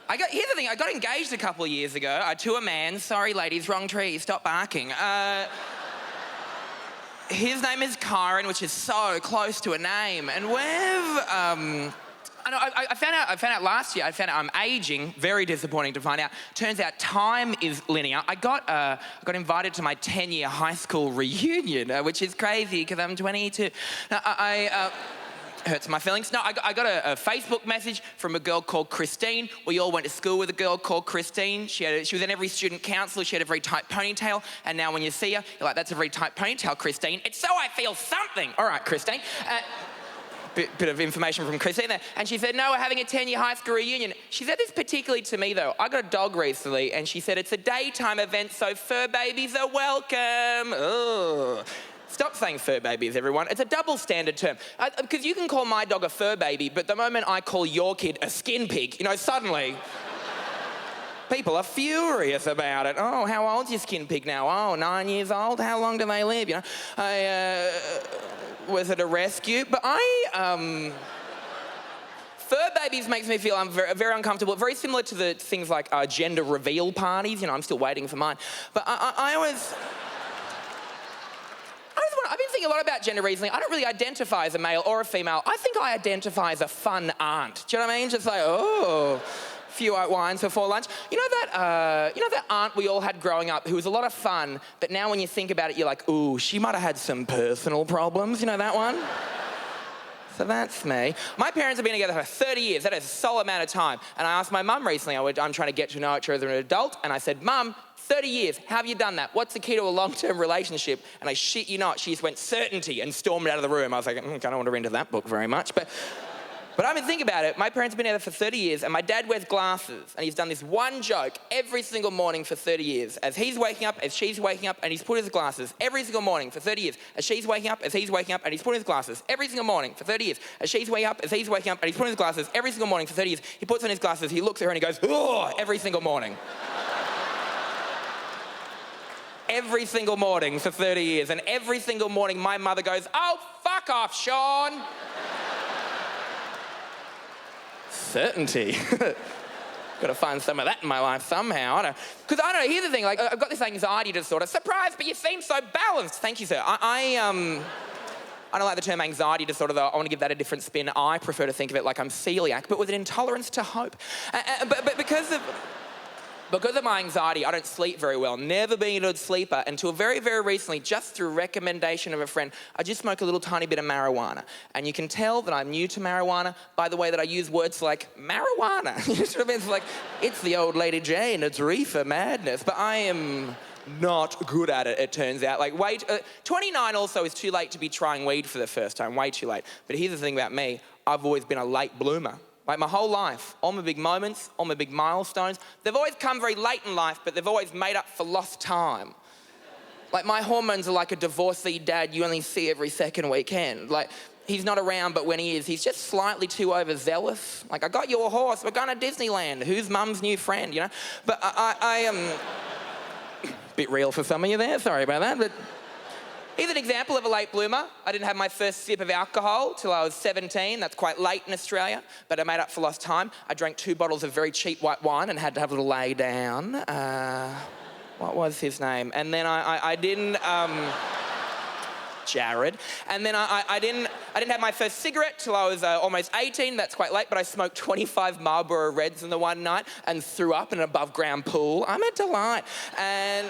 Here's the thing, I got engaged a couple of years ago to a man. Sorry, ladies, wrong tree, stop barking. His name is Kyron, which is so close to a name. And I found out last year, I'm aging, very disappointing to find out. Turns out time is linear. I got invited to my 10-year high school reunion, which is crazy because I'm 22. Now, hurts my feelings. No, I got a Facebook message from a girl called Christine. We all went to school with a girl called Christine. She was in every student council. She had a very tight ponytail. And now when you see her, you're like, that's a very tight ponytail, Christine. It's so I feel something. All right, Christine. Bit of information from Christine there. And she said, no, we're having a 10-year high school reunion. She said this particularly to me, though. I got a dog recently, and she said, it's a daytime event, so fur babies are welcome. Ugh. Stop saying fur babies, everyone. It's a double standard term. Because you can call my dog a fur baby, but the moment I call your kid a skin pig, suddenly people are furious about it. Oh, how old's your skin pig now? Oh, 9 years old? How long do they live? Was it a rescue? But fur babies makes me feel I'm very uncomfortable. Very similar to the things like gender reveal parties. I'm still waiting for mine. But I've been thinking a lot about gender recently. I don't really identify as a male or a female. I think I identify as a fun aunt. Do you know what I mean? Just like, oh, a few white wines before lunch. You know that aunt we all had growing up who was a lot of fun, but now when you think about it, you're like, ooh, she might have had some personal problems. You know that one? So that's me. My parents have been together for 30 years. That is a solid amount of time. And I asked my mum recently, I'm trying to get to know each other as an adult, and I said, Mum, 30 years, how have you done that? What's the key to a long-term relationship? And I shit you not, she just went certainty and stormed out of the room. I was like, I don't want to read into that book very much. But I mean, think about it. My parents have been together for 30 years, and my dad wears glasses, and he's done this one joke every single morning for 30 years. As he's waking up, as she's waking up, and he's put his glasses every single morning for 30 years. As she's waking up, as he's waking up, and he's putting his glasses every single morning for 30 years. As she's waking up, as he's waking up, and he's putting his glasses every single morning for 30 years. He puts on his glasses, he looks at her, and he goes, oh, every single morning. Every single morning for 30 years. And every single morning, my mother goes, oh, fuck off, Sean. Certainty. Got to find some of that in my life somehow. Because I don't know, here's the thing, like, I've got this anxiety disorder. Surprise, but you seem so balanced. Thank you, sir. I don't like the term anxiety disorder, though. I want to give that a different spin. I prefer to think of it like I'm celiac, but with an intolerance to hope. But because of my anxiety, I don't sleep very well. Never been a good sleeper until very, very recently, just through recommendation of a friend, I just smoke a little tiny bit of marijuana. And you can tell that I'm new to marijuana by the way that I use words like marijuana. You know what I mean? It's like, it's the old Lady Jane, it's reefer madness. But I am not good at it, it turns out. Like, 29 also is too late to be trying weed for the first time, way too late. But here's the thing about me, I've always been a late bloomer. Like my whole life, all my big moments, all my big milestones, they've always come very late in life, but they've always made up for lost time. Like my hormones are like a divorcee dad you only see every second weekend. Like he's not around, but when he is, he's just slightly too overzealous. Like, I got you a horse, we're going to Disneyland. Who's mum's new friend, you know? But I am... Bit real for some of you there, sorry about that, but... Here's an example of a late bloomer. I didn't have my first sip of alcohol till I was 17. That's quite late in Australia, but I made up for lost time. I drank 2 bottles of very cheap white wine and had to have a little lay down. What was his name? And then I didn't... Jared. And then I didn't have my first cigarette till I was almost 18. That's quite late, but I smoked 25 Marlboro Reds in the one night and threw up in an above-ground pool. I'm a delight. And...